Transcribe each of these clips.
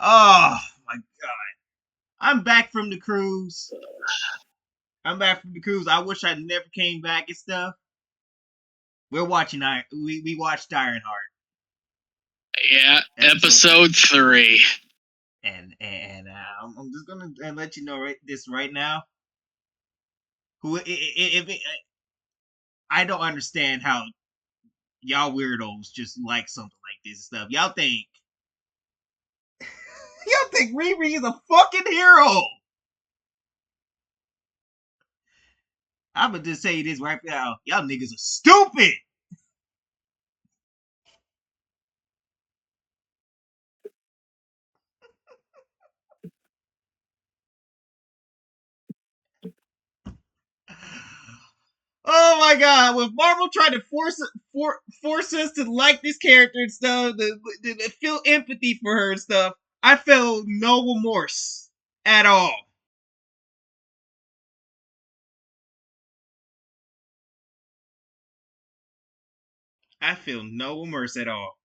Oh my god. I'm back from the cruise. I wish I never came back and stuff. We're watching we watched Ironheart Yeah, episode episode 3. and I'm just gonna let you know this right now. Who if it, I don't understand how y'all weirdos just like something like this stuff. Y'all think Riri is a fucking hero. I'm gonna just say this right now. Y'all niggas are stupid. Oh my god! When Marvel tried to force us to like this character and stuff, to feel empathy for her and stuff, I felt no remorse at all. I feel no remorse at all.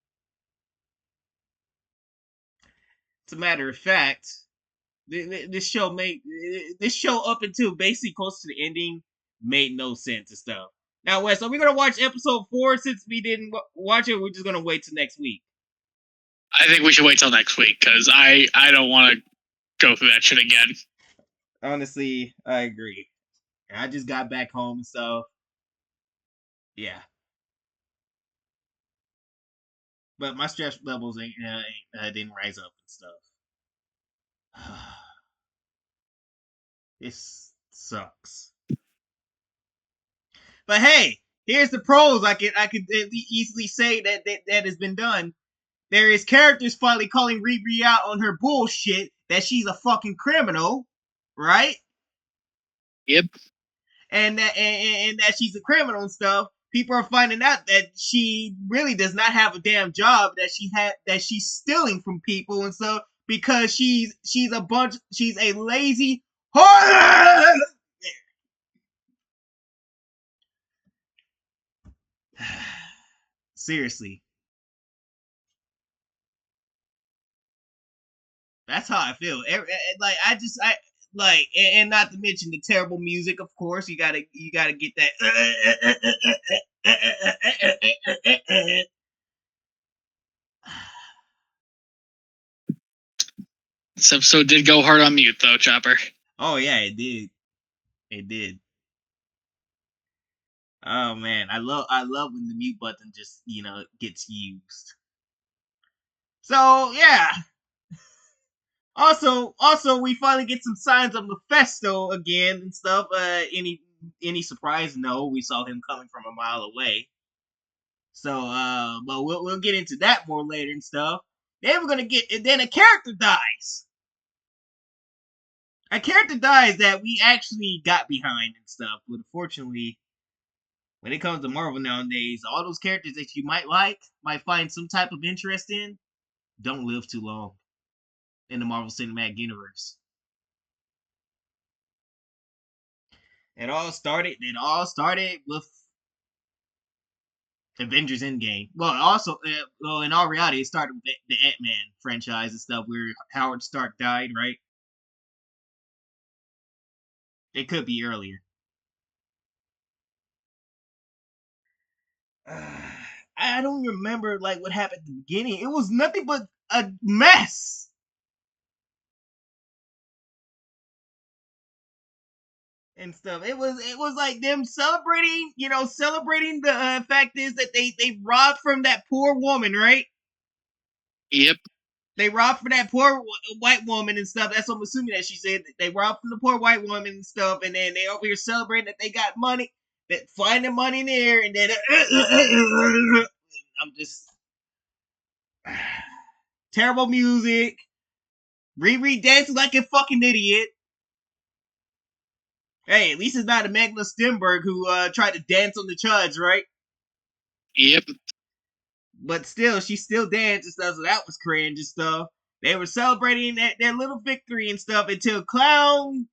As a matter of fact, this show up until basically close to the ending made no sense and stuff. Now, Wes, are we gonna watch episode 4 since we didn't watch it? Or we're just gonna wait till next week. I think we should wait till next week because I don't want to go through that shit again. Honestly, I agree. I just got back home, so yeah. But my stress levels didn't rise up and stuff. This sucks. But hey, here's the pros. I could easily say that has been done. There is characters finally calling Riri out on her bullshit that she's a fucking criminal, right? Yep. And that she's a criminal and stuff. People are finding out that she really does not have a damn job, that she's stealing from people and stuff because she's a lazy whore. Seriously, that's how I feel. Like I like, and not to mention the terrible music. Of course, you gotta get that. This episode did go hard on mute though, Chopper. Oh yeah, it did. It did. Oh man, I love when the mute button just gets used. So yeah. Also, we finally get some signs of Mephisto again and stuff. Any surprise? No, we saw him coming from a mile away. So but we'll get into that more later and stuff. Then we're gonna get, and then a character dies. A character dies that we actually got behind and stuff. But unfortunately, when it comes to Marvel nowadays, all those characters that you might find some type of interest in, don't live too long in the Marvel Cinematic Universe. It all started with Avengers Endgame. Well, in all reality, it started with the Ant-Man franchise and stuff, where Howard Stark died, right? It could be earlier. I don't remember like what happened at the beginning. It was nothing but a mess. And stuff. It was like them celebrating the fact is that they robbed from that poor woman, right? Yep. They robbed from that poor white woman and stuff. That's what I'm assuming that she said. They robbed from the poor white woman and stuff, and then they over here celebrating that they got money, that finding money in there, and then I'm just terrible music. Riri dancing like a fucking idiot. Hey, at least it's not a Magna Stenberg who tried to dance on the charge, right? Yep. But still, she still danced and stuff, so that was cringe and stuff. They were celebrating their little victory and stuff until Clown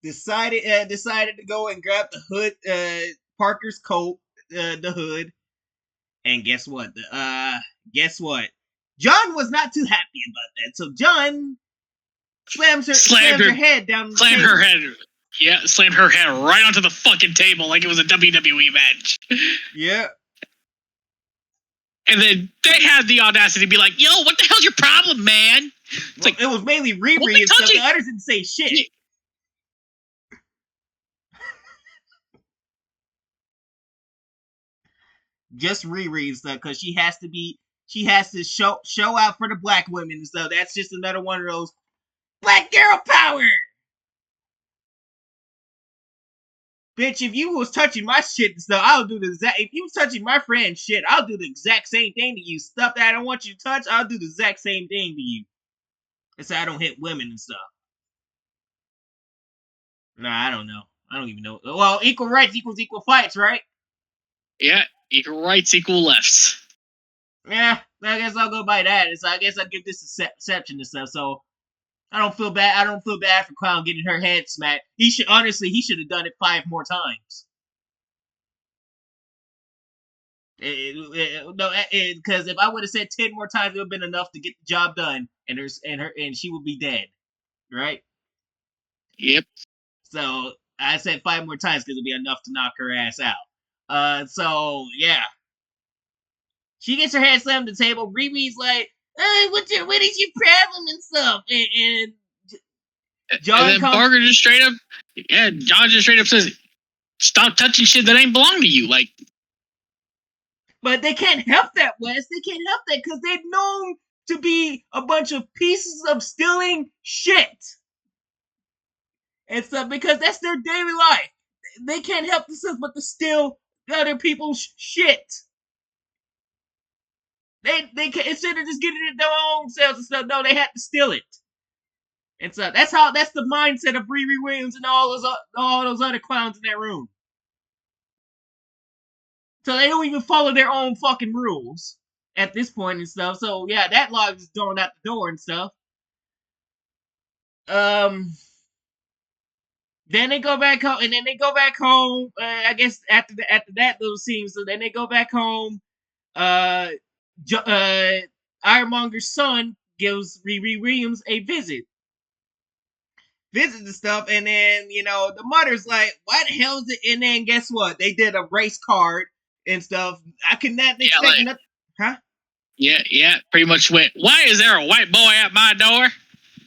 decided to go and grab the hood, Parker's coat, the hood, and guess what? Guess what? John was not too happy about that so John slams her head down the slammed table. her head. Yeah, slammed her head right onto the fucking table like it was a WWE match. Yeah. And then they had the audacity to be like, "Yo, what the hell's your problem, man?" It's like, it was mainly Riri and stuff. The others didn't say shit. Yeah. Just Riri and stuff, because she has to show out for the black women and stuff. That's just another one of those black girl power. Bitch, if you was touching my shit and stuff, I'll do the exact. If you was touching my friend's shit, I'll do the exact same thing to you. Stuff that I don't want you to touch, I'll do the exact same thing to you. That's how I don't hit women and stuff. Nah, I don't know. I don't even know. Well, equal rights equals equal fights, right? Yeah, equal rights, equal lefts. Yeah, I guess I'll go by that. So I guess I'll give this a exception and stuff. So I don't feel bad. I don't feel bad for Clown getting her head smacked. He should have done it 5 more times. No, because if I would have said 10 more times, it would have been enough to get the job done, and she would be dead, right? Yep. So I said 5 more times because it'd be enough to knock her ass out. So yeah, she gets her head slammed to the table. Riri's like, "Hey, what is your problem and stuff?" And John and then Barker just straight up, John just straight up says, "Stop touching shit that ain't belong to you." Like, but they can't help that, Wes. They can't help that because they're known to be a bunch of pieces of stealing shit and stuff, because that's their daily life. They can't help themselves but to steal other people's shit. They can't, instead of just getting it their own selves and stuff, no, they had to steal it. And so that's the mindset of Riri Williams and all those other clowns in that room. So they don't even follow their own fucking rules at this point and stuff. So yeah, that log is thrown out the door and stuff. Then they go back home, and then they go back home. I guess after that little scene, so then they go back home. Ironmonger's son gives Riri Williams a visit and stuff, and then the mother's like, "What the hell is it?" And then guess what? They did a race card and stuff. I could not expect nothing, huh? Yeah, pretty much went. Why is there a white boy at my door?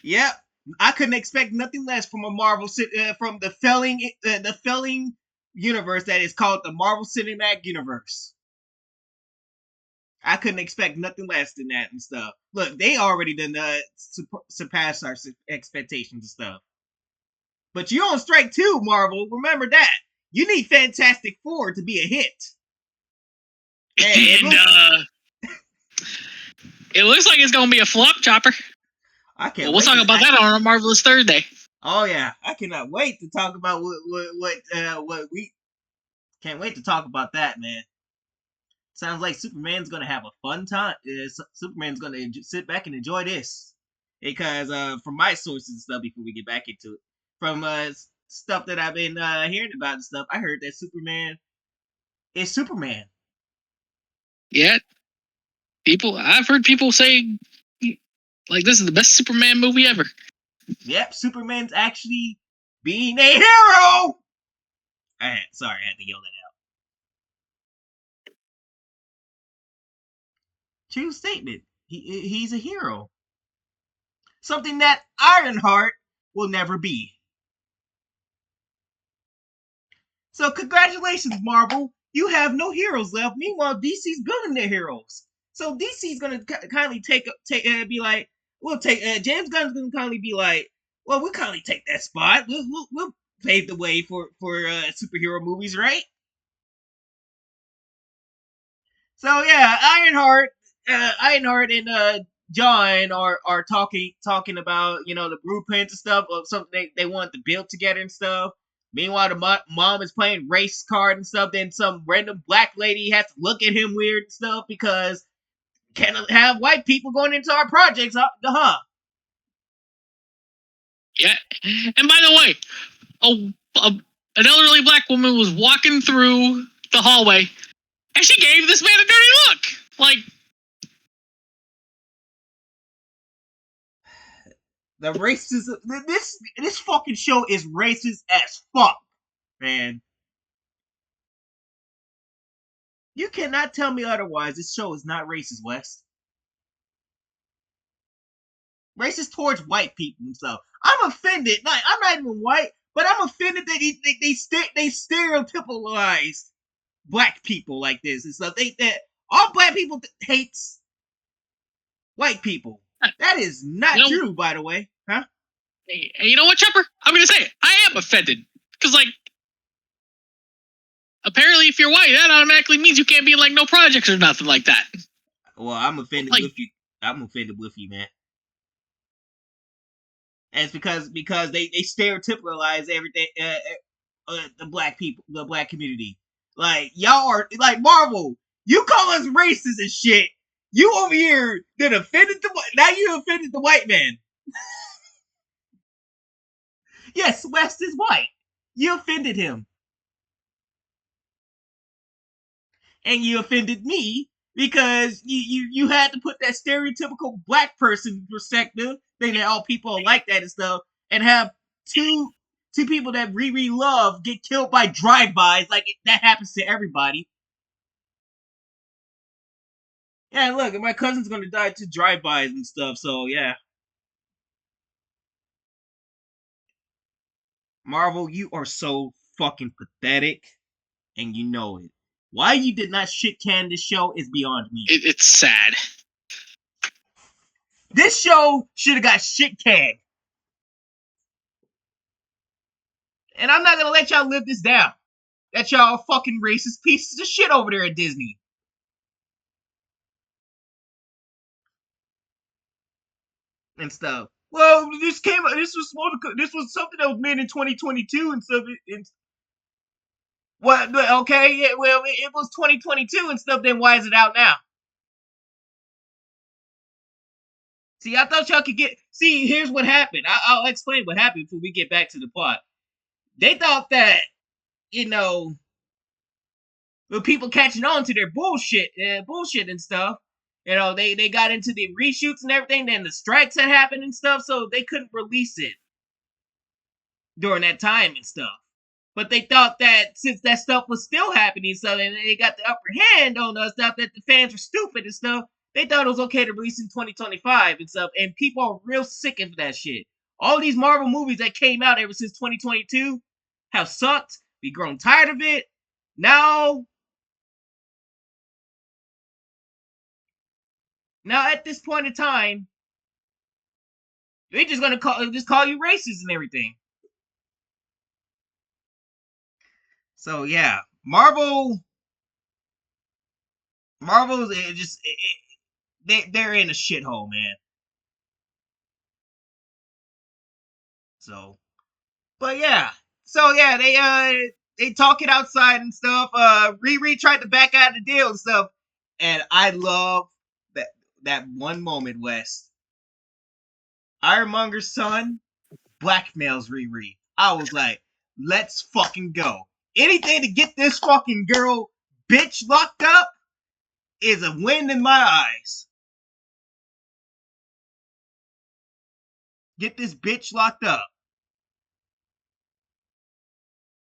Yep. I couldn't expect nothing less from a Marvel from the failing universe that is called the Marvel Cinematic Universe. I couldn't expect nothing less than that and stuff. Look, they already done surpassed our expectations and stuff. But you're on strike too, Marvel. Remember that. You need Fantastic Four to be a hit. It looks like it's gonna be a flop, Chopper. I can't. We'll talk about that on a Marvelous Thursday. Oh yeah, I cannot wait to talk about what we can't wait to talk about that, man. Sounds like Superman's gonna have a fun time. Superman's gonna sit back and enjoy this, because from my sources and stuff, before we get back into it, from stuff that I've been hearing about and stuff, I heard that Superman is Superman. Yeah, I've heard people say like this is the best Superman movie ever. Yep, Superman's actually being a hero. I had to yell that out. True statement. He's a hero. Something that Ironheart will never be. So congratulations, Marvel. You have no heroes left. Meanwhile, DC's building their heroes. So DC's gonna kindly be like, we'll take James Gunn's gonna kindly be like, well, we'll kindly take that spot. We'll pave the way for superhero movies, right? So yeah, Ironheart and John are talking about the blueprints and stuff of something they want to build together and stuff. Meanwhile, the mom is playing race card and stuff. Then some random black lady has to look at him weird and stuff because can't have white people going into our projects, huh? Yeah, and by the way, an elderly black woman was walking through the hallway, and she gave this man a dirty look. Like, The racism. This fucking show is racist as fuck, man. You cannot tell me otherwise. This show is not racist, West. Racist towards white people and stuff. I'm offended. Like, I'm not even white, but I'm offended that they stereotypicalized black people like this and stuff. That all black people hates white people. That is not true, by the way, huh? Hey, you know what, Chopper? I'm gonna say it. I am offended because, like, apparently, if you're white, that automatically means you can't be in like no projects or nothing like that. Well, I'm offended with you. I'm offended with you, man. And it's because they stereotypicalize everything, the black people, the black community. Like, y'all are like Marvel. You call us racist and shit. You over here that offended now you offended the white man. Yes, West is white. You offended him. And you offended me because you had to put that stereotypical black person perspective, thinking that all people are like that and stuff, and have two people that Riri love get killed by drive-bys. Like, that happens to everybody. Yeah, look, my cousin's gonna die to drive-bys and stuff, so yeah. Marvel, you are so fucking pathetic, and you know it. Why you did not shit can this show is beyond me. It's sad. This show should have got shit canned. And I'm not gonna let y'all live this down. That y'all fucking racist pieces of shit over there at Disney. And stuff. Well, this was something that was made in 2022 and stuff. What? Okay, yeah, well, it was 2022 and stuff. Then why is it out now? See, I thought y'all could get. See, here's what happened. I'll explain what happened before we get back to the plot. They thought that, with people catching on to their bullshit and stuff. They got into the reshoots and everything. Then the strikes had happened and stuff, so they couldn't release it during that time and stuff. But they thought that since that stuff was still happening, so then they got the upper hand on us, stuff that the fans were stupid and stuff. They thought it was okay to release in 2025 and stuff, and people are real sick of that shit. All these Marvel movies that came out ever since 2022 have sucked. We've grown tired of it. Now at this point in time, they're just gonna call you racist and everything. So yeah, Marvel's they're in a shithole, man. So, but yeah, they talk it outside and stuff. Riri tried to back out of the deal and stuff, and I love that one moment, West. Ironmonger's son blackmails Riri. I was like, let's fucking go. Anything to get this fucking girl bitch locked up is a win in my eyes. Get this bitch locked up.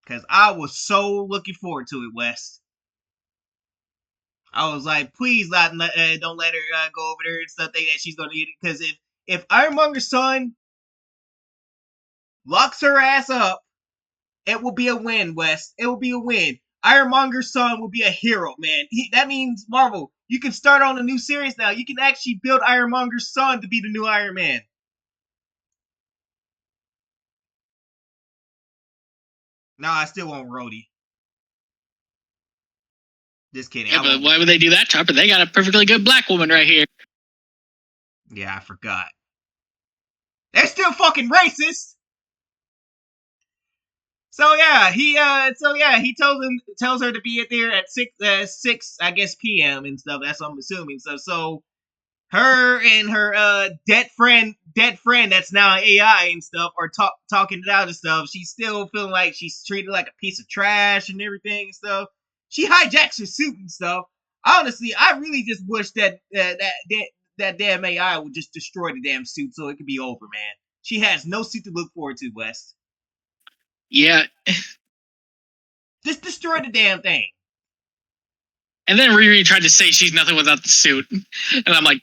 Because I was so looking forward to it, West. I was like, please don't let her go over there and stuff, think that she's going to get it. Because if Ironmonger's son locks her ass up, it will be a win, West. It will be a win. Ironmonger's son will be a hero, man. That means, Marvel, you can start on a new series now. You can actually build Ironmonger's son to be the new Iron Man. No, I still want Rhodey. Just kidding. Yeah, but why would they do that, Chopper? They got a perfectly good black woman right here. Yeah, I forgot. They're still fucking racist. So yeah, he tells her to be there at 6 I guess p.m. and stuff. That's what I'm assuming. So her and her dead friend that's now AI and stuff are talking it out and stuff. She's still feeling like she's treated like a piece of trash and everything and stuff. She hijacks her suit and stuff. Honestly, I really just wish that damn AI would just destroy the damn suit so it could be over, man. She has no suit to look forward to, West. Yeah. Just destroy the damn thing. And then Riri tried to say she's nothing without the suit. And I'm like,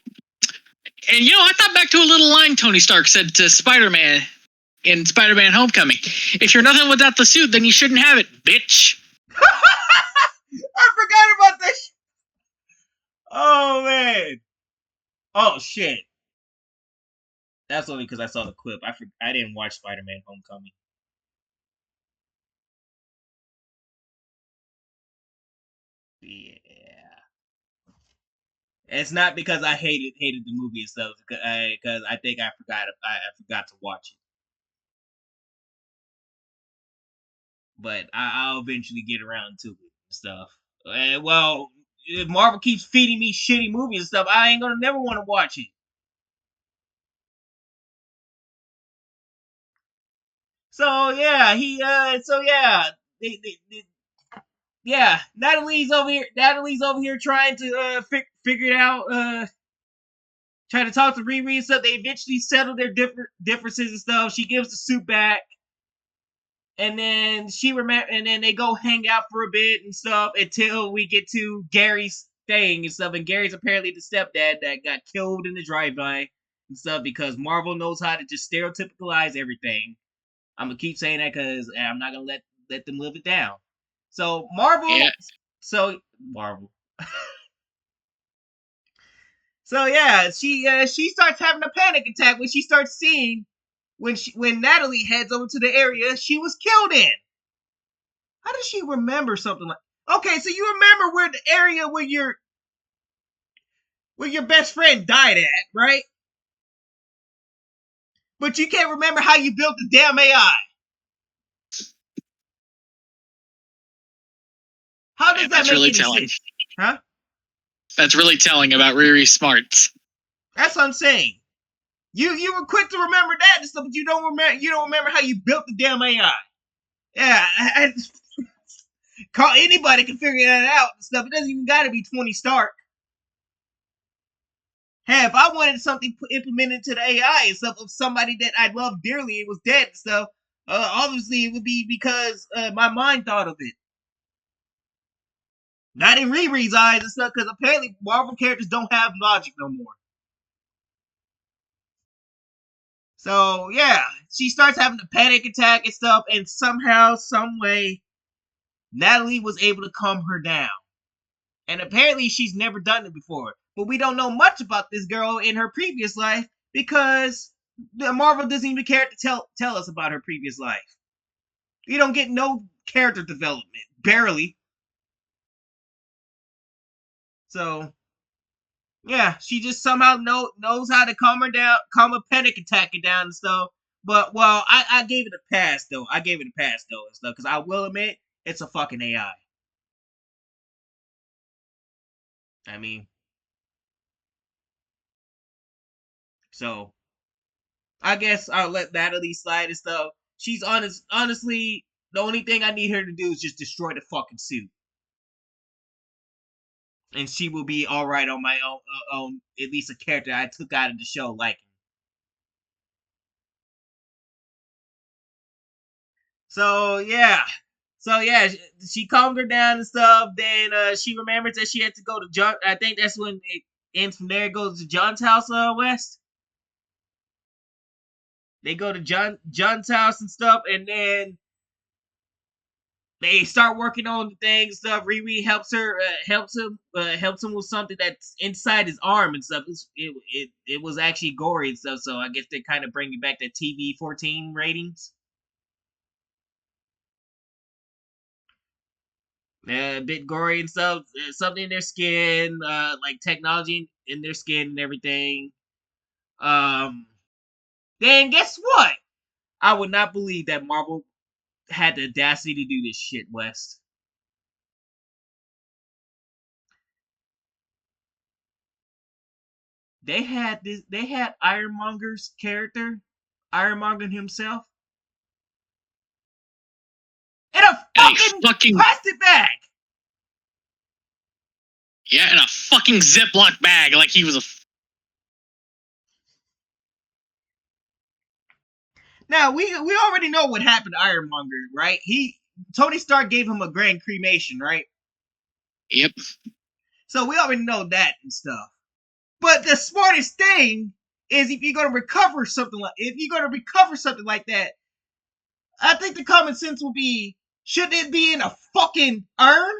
and I thought back to a little line Tony Stark said to Spider-Man in Spider-Man Homecoming. If you're nothing without the suit, then you shouldn't have it, bitch. I forgot about this. Oh, man. Oh, shit. That's only because I saw the clip. I didn't watch Spider-Man Homecoming. Yeah. It's not because I hated the movie itself, because I think I forgot to watch it. But I'll eventually get around to it and stuff. Well, if Marvel keeps feeding me shitty movies and stuff, I ain't gonna never want to watch it. So yeah, yeah, Natalie's over here. Natalie's over here trying to figure it out. Trying to talk to Riri and stuff. They eventually settle their differences and stuff. She gives the suit back, and then and then they go hang out for a bit and stuff until we get to Gary's thing and stuff. And Gary's apparently the stepdad that got killed in the drive-by and stuff because Marvel knows how to just stereotypicalize everything. I'm gonna keep saying that because I'm not gonna let them live it down. So Yeah. Marvel. So yeah, she starts having a panic attack when she starts seeing when Natalie heads over to the area she was killed in. How does she remember something like? Okay, so you remember where the area where your best friend died at, right? But you can't remember how you built the damn AI. How does And that that's make really any telling. sense? Huh? That's really telling about Riri's smarts. That's what I'm saying. You were quick to remember that and stuff, but you don't remember how you built the damn AI. Yeah, call anybody can figure that out and stuff. It doesn't even gotta be 20 Stark. Hey, if I wanted something implemented to the AI and stuff of somebody that I love dearly and was dead and stuff, obviously it would be because my mind thought of it. Not in Riri's eyes and stuff, because apparently Marvel characters don't have logic no more. So yeah, she starts having a panic attack and stuff, and somehow, some way, Natalie was able to calm her down. And apparently she's never done it before. But we don't know much about this girl in her previous life because Marvel doesn't even care to tell us about her previous life. We don't get no character development, barely. So yeah, she just somehow knows how to calm her down, calm a panic attack down and stuff. But well, I gave it a pass though. I gave it a pass though and stuff because I will admit it's a fucking AI. I mean, so I guess I'll let Natalie slide and stuff. She's honestly, the only thing I need her to do is just destroy the fucking suit. And she will be alright on my own, at least a character I took out of the show liking. So yeah. So yeah, she calmed her down and stuff. Then she remembers that she had to go to John. I think that's when it ends from there. It goes to John's house, West. They go to John's house and stuff, and then they start working on the things stuff. Riri helps him with something that's inside his arm and stuff. It was actually gory and stuff. So I guess they're kind of bringing back the TV-14 ratings. A bit gory and stuff. Something in their skin, like technology in their skin and everything. Um, then guess what? I would not believe that Marvel had the audacity to do this shit, West. They had Ironmonger's character, Ironmonger himself, in a And a fucking fucking plastic bag. yeah, in a fucking Ziploc bag, like he was a. Now we already know what happened to Ironmonger, right? Tony Stark gave him a grand cremation, right? Yep. So we already know that and stuff. But the smartest thing is if you're gonna recover something like that, I think the common sense will be, should it be in a fucking urn?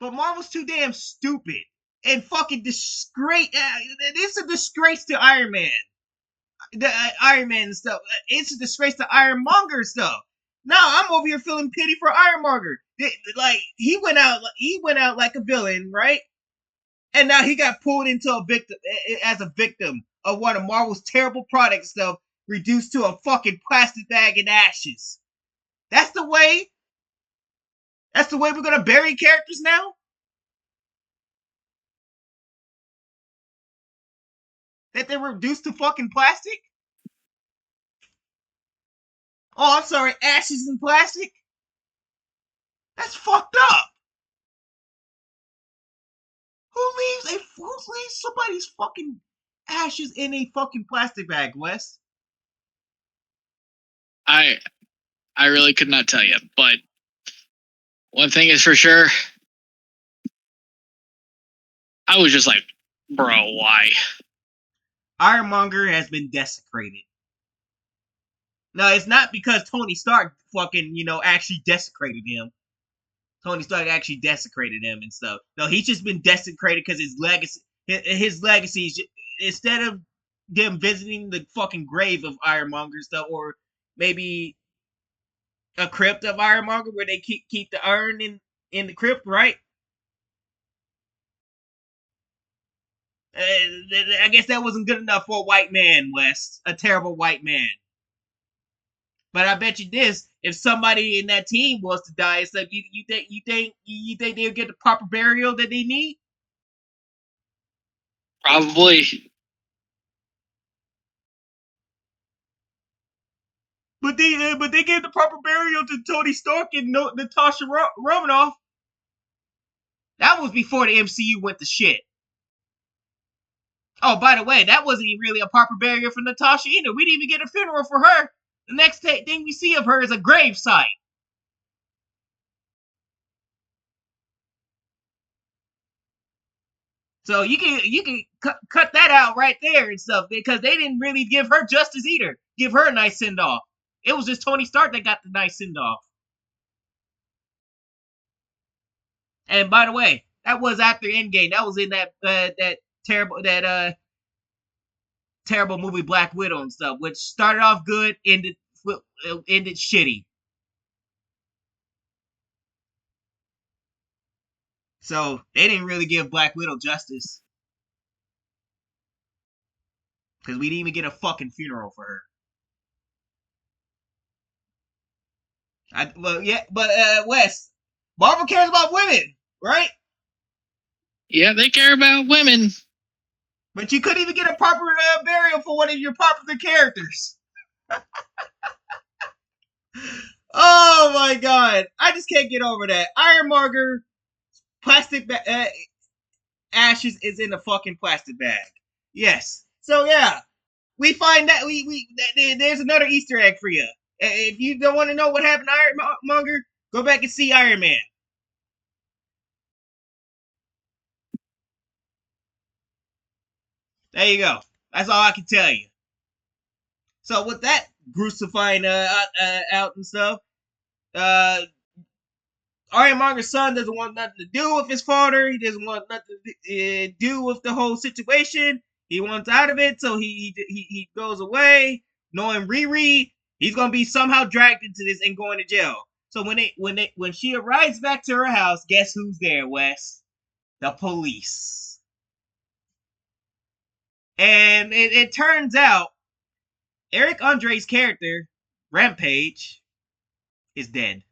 But Marvel's too damn stupid and fucking disgrace. It's a disgrace to Iron Man, the Iron Man and stuff. It's a disgrace to Ironmonger and stuff. Now I'm over here feeling pity for Ironmonger. Like he went out like a villain, right? And now he got pulled into a victim as a victim of one of Marvel's terrible product stuff, reduced to a fucking plastic bag in ashes. That's the way. That's the way we're gonna bury characters now. That they're reduced to fucking plastic. Oh, I'm sorry, ashes and plastic. That's fucked up. Who leaves somebody's fucking ashes in a fucking plastic bag, Wes? I really could not tell you, but one thing is for sure, I was just like, bro, why? Ironmonger has been desecrated. No, it's not because Tony Stark fucking, actually desecrated him. Tony Stark actually desecrated him and stuff. No, he's just been desecrated because his legacy is just, instead of them visiting the fucking grave of Ironmonger stuff, or maybe a crypt of Ironmonger where they keep the urn in the crypt, right? I guess that wasn't good enough for a white man, West. A terrible white man. But I bet you this: if somebody in that team was to die, it's like you think they'll get the proper burial that they need? Probably. But they gave the proper burial to Tony Stark and Natasha Romanoff. That was before the MCU went to shit. Oh, by the way, that wasn't even really a proper burial for Natasha either. We didn't even get a funeral for her. The next thing we see of her is a grave site. So you can cut that out right there and stuff, because they didn't really give her justice either. Give her a nice send off. It was just Tony Stark that got the nice send off. And by the way, that was after Endgame. That was in that terrible movie Black Widow and stuff, which started off good, ended shitty. So they didn't really give Black Widow justice, because we didn't even get a fucking funeral for her. Well, yeah, but Wes, Marvel cares about women, right? Yeah, they care about women. But you couldn't even get a proper burial for one of your popular characters. Oh my god, I just can't get over that. Ironmonger plastic ashes is in a fucking plastic bag. Yes. So yeah, we find that there's another Easter egg for you. If you don't want to know what happened to Ironmonger, go back and see Iron Man. There you go. That's all I can tell you. So with that crucifying out and stuff, uh, Ironmonger's son doesn't want nothing to do with his father. He doesn't want nothing to do with the whole situation. He wants out of it, so he goes away, knowing Riri, he's gonna be somehow dragged into this and going to jail. So when she arrives back to her house, guess who's there, Wes? The police. And it turns out Eric Andre's character, Rampage, is dead.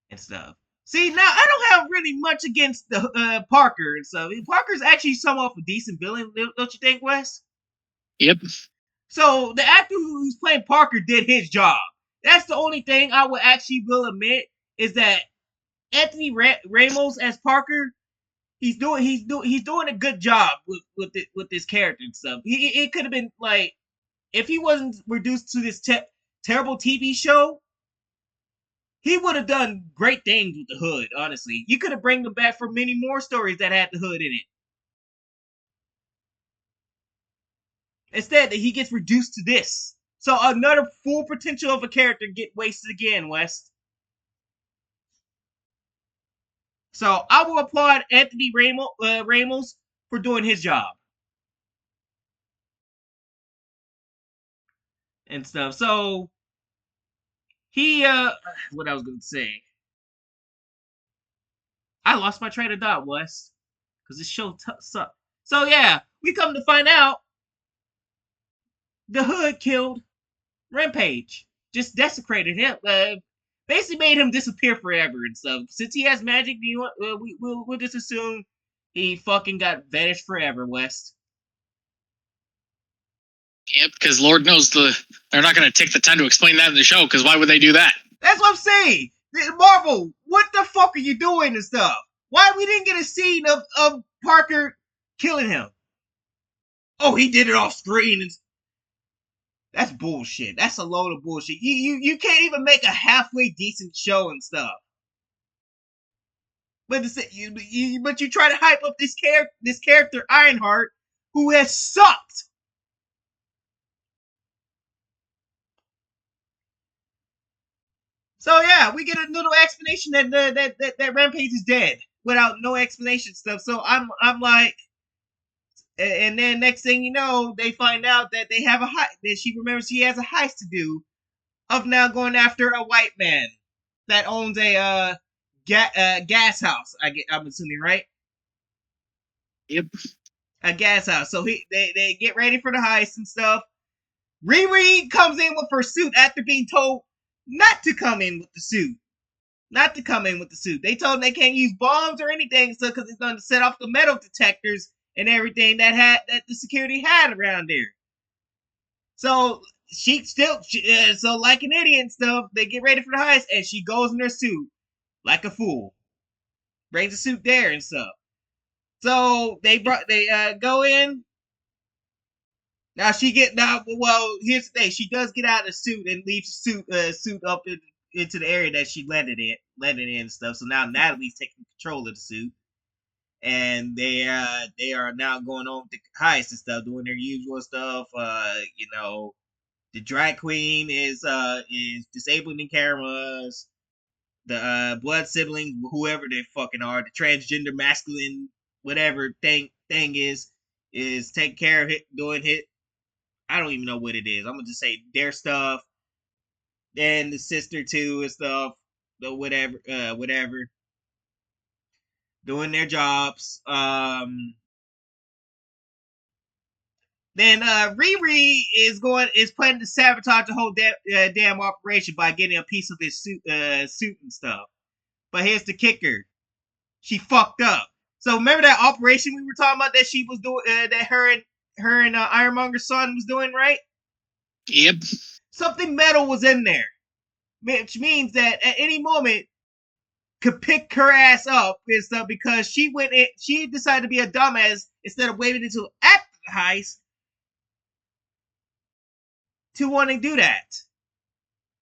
And stuff. See, now I don't have really much against the Parker and stuff. Parker's actually somewhat of a decent villain, don't you think, Wes? Yep. So the actor who's playing Parker did his job. That's the only thing I would actually will admit is that Anthony Ramos as Parker, he's doing a good job with this character and stuff. It could have been like if he wasn't reduced to this terrible TV show, he would have done great things with the Hood. Honestly, you could have bring him back for many more stories that had the Hood in it. Instead, that he gets reduced to this. So another full potential of a character get wasted again, West. So I will applaud Anthony Ramos for doing his job and stuff. So he what I was gonna say. I lost my train of thought, West, because this show sucked. So yeah, we come to find out the Hood killed Rampage, just desecrated him. Basically made him disappear forever and stuff. Since he has magic, we'll just assume he fucking got vanished forever, West. Yep, because Lord knows they're not going to take the time to explain that in the show. Because why would they do that? That's what I'm saying. Marvel, what the fuck are you doing and stuff? Why we didn't get a scene of Parker killing him? Oh, he did it off screen. And that's bullshit. That's a load of bullshit. You can't even make a halfway decent show and stuff. But you try to hype up this character Ironheart, who has sucked. So yeah, we get a little explanation that Rampage is dead without no explanation stuff. So I'm like, and then next thing you know, they find out that they have a heist. That she remembers she has a heist to do of now going after a white man that owns a gas house. I'm assuming, right? Yep. A gas house. So they get ready for the heist and stuff. Riri comes in with her suit after being told not to come in with the suit. Not to come in with the suit. They told them they can't use bombs or anything, so because it's going to set off the metal detectors and everything that the security had around there. So so like an idiot and stuff, they get ready for the heist, and she goes in her suit like a fool, brings the suit there and stuff. So they go in. Well, here's the thing. She does get out of the suit and leaves the suit up into the area that she landed in and stuff. So now Natalie's taking control of the suit, and they are now going on with the heist and stuff, doing their usual stuff. The drag queen is disabling the cameras. The blood siblings, whoever they fucking are, the transgender masculine whatever thing is taking care of it, doing it. I don't even know what it is. I'm gonna just say their stuff. And the sister too and stuff. The whatever, doing their jobs. Then Riri is planning to sabotage the whole damn operation by getting a piece of his suit and stuff. But here's the kicker: she fucked up. So remember that operation we were talking about that she was doing, that her and Ironmonger's son was doing, right? Yep. Something metal was in there, which means that at any moment could pick her ass up and stuff because she decided to be a dumbass instead of waiting until after the heist to want to do that.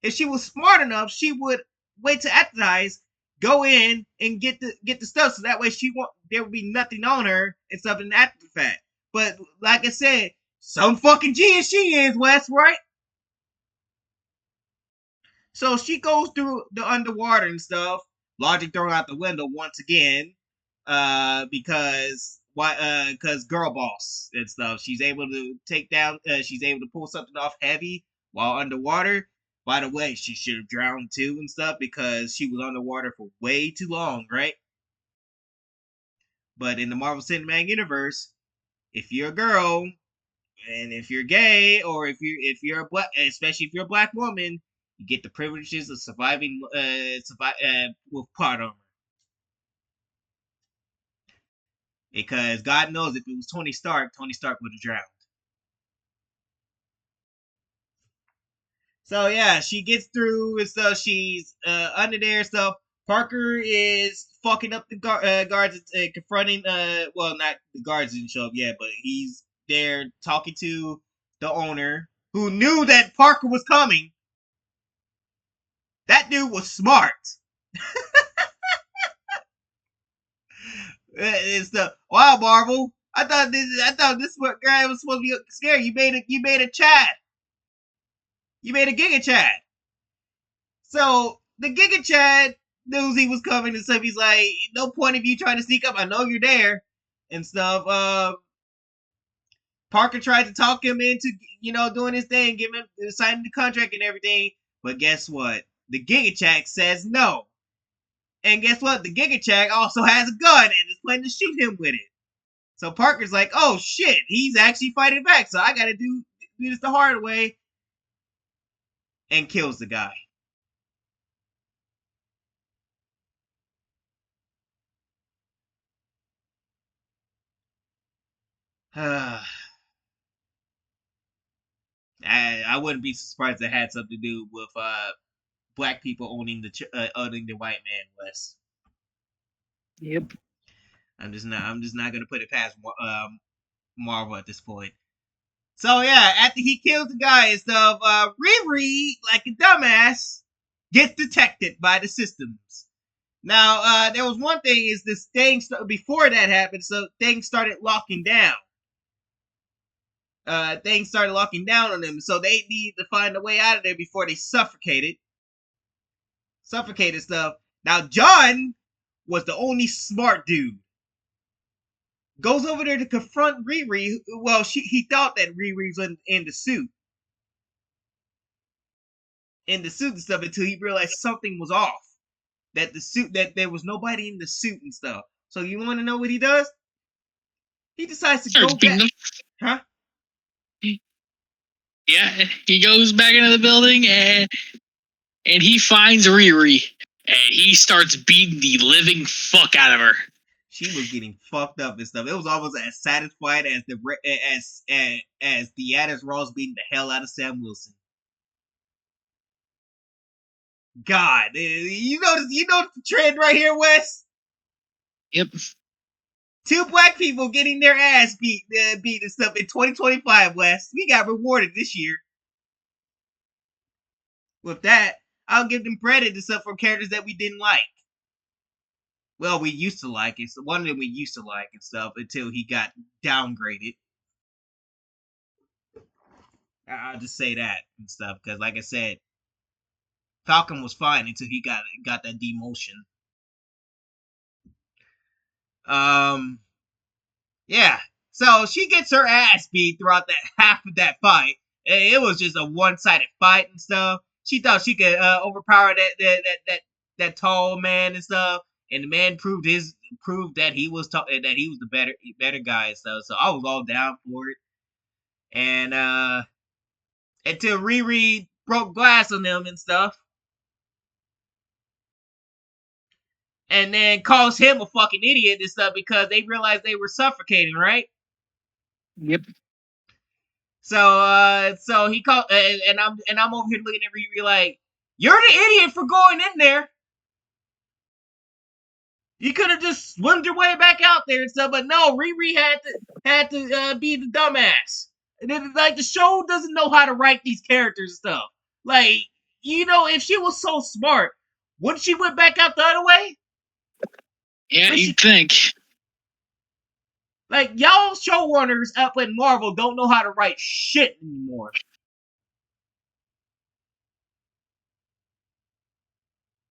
If she was smart enough, she would wait to after the heist, go in and get the stuff, so that way there would be nothing on her and stuff in after the fact. But like I said, some fucking G as she is, West, right? So she goes through the underwater and stuff, logic thrown out the window once again, because girl boss and stuff. She's able to take down. She's able to pull something off heavy while underwater. By the way, she should have drowned too and stuff because she was underwater for way too long, right? But in the Marvel Cinematic Universe, if you're a girl and if you're gay or if you're a black, especially if you're a black woman, you get the privileges of surviving with part armor. Because God knows if it was Tony Stark would have drowned. So yeah, she gets through and stuff. She's under there and stuff. Parker is fucking up the guards, confronting. Well, not the guards didn't show up yet, but he's there talking to the owner who knew that Parker was coming. That dude was smart. It's the wow, Marvel. I thought this guy was supposed to be scared. You made a chat. You made a Giga Chat. So the Giga Chad knows he was coming and stuff. He's like, no point of you trying to sneak up. I know you're there and stuff. Parker tried to talk him into, doing his thing, signing the contract and everything. But guess what? The Giga Chad says no. And guess what? The Giga Chad also has a gun and is planning to shoot him with it. So Parker's like, oh shit, he's actually fighting back. So I gotta do this the hard way. And kills the guy. I wouldn't be surprised it had something to do with black people owning the white man West. Yep. I'm just not gonna put it past Marvel at this point. So yeah, after he kills the guy and stuff, Riri, like a dumbass, gets detected by the systems. Now, there was one thing is this thing before that happened, so things started locking down. Things started locking down on them, so they need to find a way out of there before they suffocated stuff. Now, John was the only smart dude. Goes over there to confront Riri. Well, he thought that Riri was in the suit. In the suit and stuff until he realized something was off. That there was nobody in the suit and stuff. So you want to know what he does? He decides to Starts go back. them. Huh? Yeah, he goes back into the building and he finds Riri and he starts beating the living fuck out of her. She was getting fucked up and stuff. It was almost as satisfied as the Addis Ross beating the hell out of Sam Wilson. God, you notice the trend right here, Wes? Yep. Two black people getting their ass beat and stuff in 2025, Wes. We got rewarded this year. With that, I'll give them credit and stuff for characters that we didn't like. Well, we used to like it. So one of them we used to like and stuff until he got downgraded. I'll just say that and stuff because, like I said, Falcon was fine until he got that demotion. Yeah. So she gets her ass beat throughout that half of that fight. It was just a one-sided fight and stuff. She thought she could overpower that tall man and stuff, and the man proved that he was the better guy and stuff. So I was all down for it. And until Riri broke glass on them and stuff, and then calls him a fucking idiot and stuff because they realized they were suffocating, right? Yep. So he called, and I'm over here looking at Riri like, you're the idiot for going in there. You could have just swung your way back out there and stuff, but no, Riri had to be the dumbass. And then, like, the show doesn't know how to write these characters and stuff. Like, if she was so smart, wouldn't she went back out the other way? Yeah, you'd think. Like, y'all showrunners up at Marvel don't know how to write shit anymore.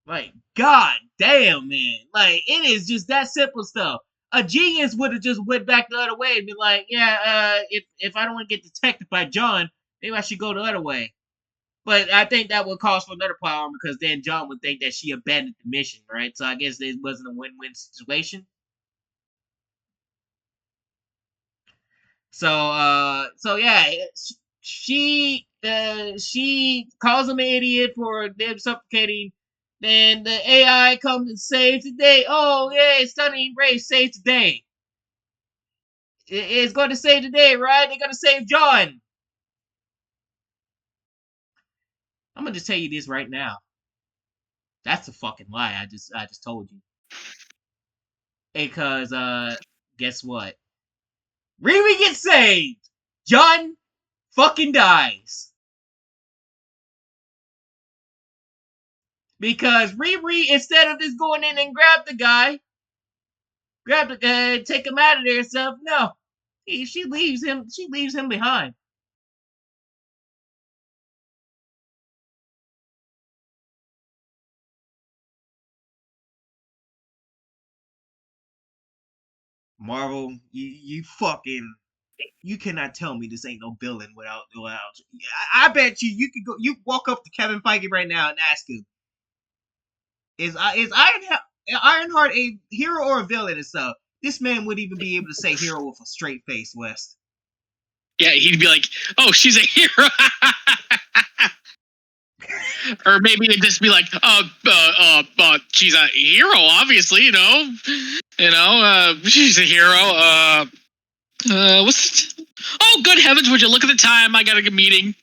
Like, god damn, man. Like, it is just that simple stuff. A genius would have just went back the other way and been like, yeah, if I don't want to get detected by John, maybe I should go the other way. But I think that would cause for another problem because then John would think that she abandoned the mission, right? So I guess it wasn't a win-win situation. So yeah, she calls him an idiot for them suffocating. Then the AI comes and saves the day. Oh yeah, Stunning Ray saves the day. It's going to save the day, right? They're going to save John. I'm gonna just tell you this right now. That's a fucking lie. I just told you. Because guess what? Riri gets saved. John fucking dies. Because Riri, instead of just going in and grab the guy, take him out of there and stuff, no. She leaves him. She leaves him behind. Marvel, you fucking, you cannot tell me this ain't no villain without. I bet you could go. You walk up to Kevin Feige right now and ask him, is Ironheart a hero or a villain and stuff? This man would even be able to say hero with a straight face, West. Yeah, he'd be like, "Oh, she's a hero," or maybe it'd just be like, she's a hero, obviously, she's a hero. What's? Oh, good heavens! Would you look at the time? I got a meeting.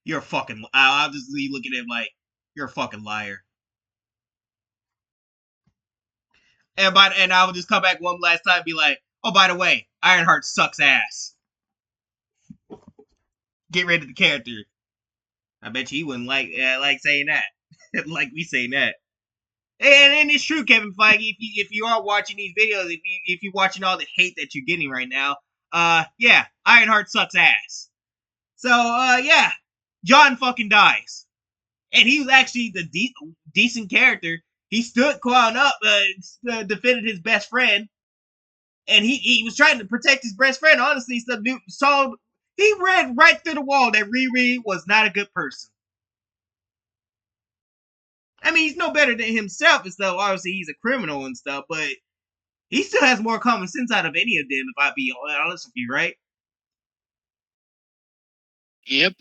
You're a fucking. I'll just look at him like you're a fucking liar. And I will just come back one last time and be like, oh, by the way, Ironheart sucks ass. Get rid of the character. I bet you he wouldn't like saying that. Like we saying that. And it's true, Kevin Feige. If you are watching these videos, if you're watching all the hate that you're getting right now, yeah, Ironheart sucks ass. So yeah, John fucking dies, and he was actually the decent character. He stood Quan up, defended his best friend, and he was trying to protect his best friend. Honestly, he read right through the wall that Riri was not a good person. I mean, he's no better than himself and stuff. Obviously, he's a criminal and stuff, but he still has more common sense out of any of them, if I be honest with you, right? Yep.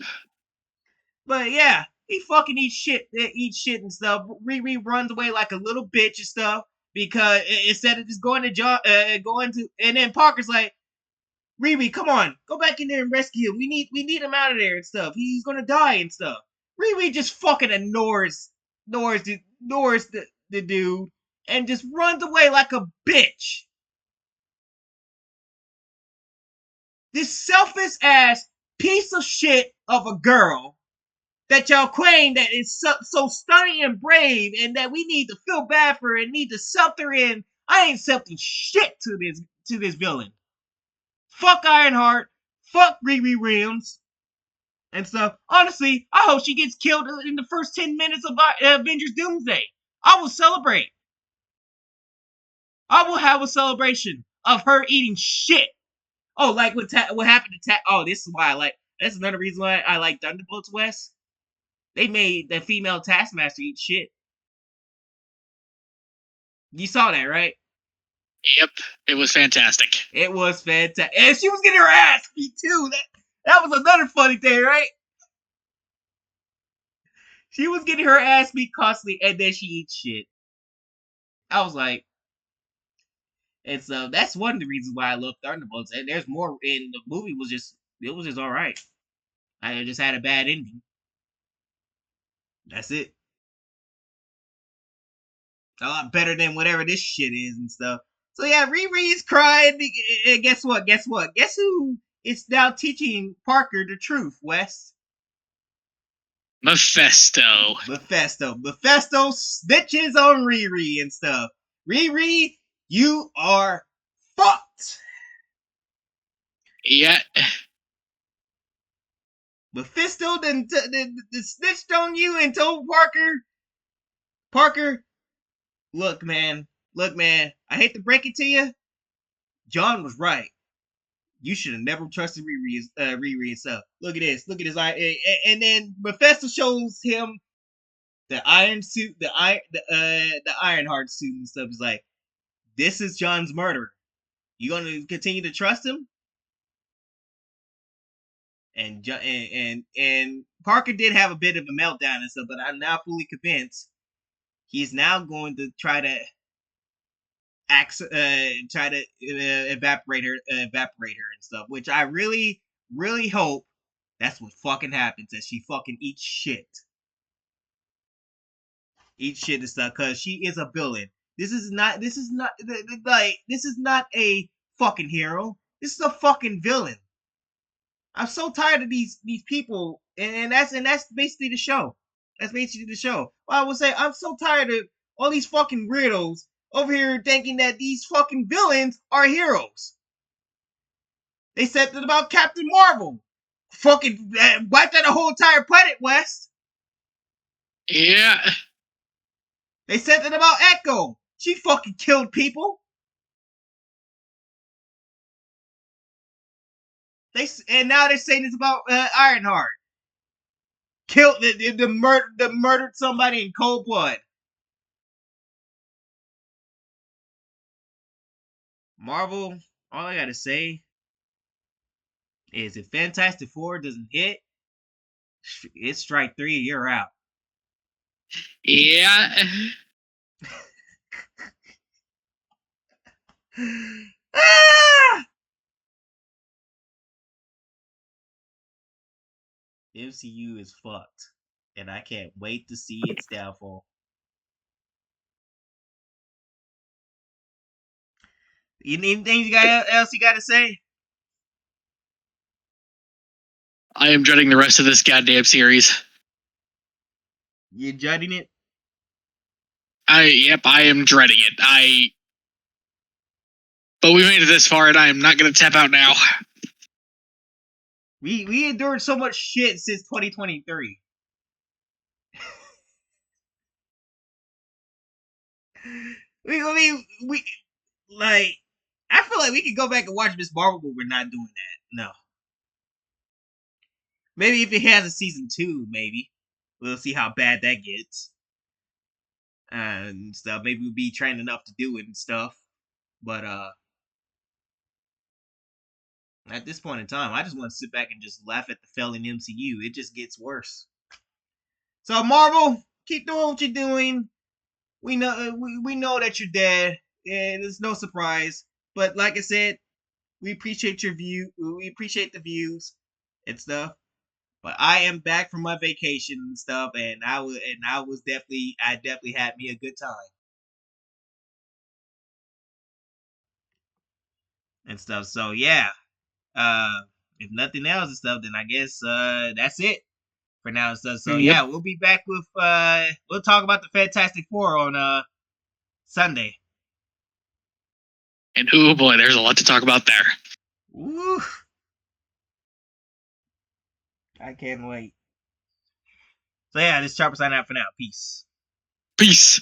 But yeah, he fucking eats shit and stuff. Riri runs away like a little bitch and stuff because instead of just going to and then Parker's like, Riri, come on, go back in there and rescue him. We need him out of there and stuff. He's gonna die and stuff. Riri just fucking ignores the dude and just runs away like a bitch. This selfish ass piece of shit of a girl that y'all claim that is so stunning and brave and that we need to feel bad for and need to accept her in. I ain't accepting shit to this villain. Fuck Ironheart. Fuck Riri Williams and stuff. Honestly, I hope she gets killed in the first 10 minutes of Avengers Doomsday. I will celebrate. I will have a celebration of her eating shit. Oh, like what happened to Oh, this is why I like. That's another reason why I like Thunderbolts West. They made the female Taskmaster eat shit. You saw that, right? Yep, it was fantastic. It was fantastic, and she was getting her ass beat too. That was another funny thing, right? She was getting her ass beat constantly, and then she eats shit. I was like, and so that's one of the reasons why I love Thunderbolts. And there's more. And the movie was just all right. I just had a bad ending. That's it. A lot better than whatever this shit is and stuff. So yeah, Riri's crying. And guess what? Guess what? Guess who is now teaching Parker the truth, Wes? Mephisto. Mephisto snitches on Riri and stuff. Riri, you are fucked. Yeah. Mephisto then snitched on you and told Parker, look, man, I hate to break it to you. John was right. You should have never trusted Riri and stuff. Look at this eye, and then Mephisto shows him the iron suit, the Ironheart suit and stuff. Is like, this is John's murderer. You gonna continue to trust him? And Parker did have a bit of a meltdown and stuff, but I'm now fully convinced he's now going to try to evaporate her and stuff. Which I really, really hope that's what fucking happens, that she fucking eats shit. eat shit and stuff because she is a villain. This is not like this is not a fucking hero. This is a fucking villain. I'm so tired of these people, and that's basically the show. That's basically the show. Well, I would say I'm so tired of all these fucking weirdos over here thinking that these fucking villains are heroes. They said that about Captain Marvel. Fucking wiped out the whole entire planet, West. Yeah. They said that about Echo. She fucking killed people. And now they're saying it's about Ironheart. Killed the murdered somebody in cold blood. Marvel, all I gotta say is if Fantastic Four doesn't hit, it's strike three, you're out. Yeah. Ah! MCU is fucked, and I can't wait to see its downfall. Anything else you got to say? I am dreading the rest of this goddamn series. You judging it? Yep, I am dreading it. But we made it this far, and I am not going to tap out now. We endured so much shit since 2023. we like. I feel like we could go back and watch Miss Marvel, but we're not doing that. No. Maybe if it has a season 2, maybe we'll see how bad that gets and stuff. Maybe we'll be trained enough to do it and stuff. But at this point in time, I just want to sit back and just laugh at the failing MCU. It just gets worse. So Marvel, keep doing what you're doing. We know we know that you're dead. Yeah, there's no surprise. But like I said, we appreciate your view. We appreciate the views and stuff. But I am back from my vacation and stuff, and I definitely had me a good time and stuff. So yeah, if nothing else and stuff, then I guess that's it for now and stuff. So Yep. yeah, we'll be back with we'll talk about the Fantastic Four on Sunday. And oh boy, there's a lot to talk about there. Woo! I can't wait. So yeah, this is Chopper signing out for now. Peace. Peace.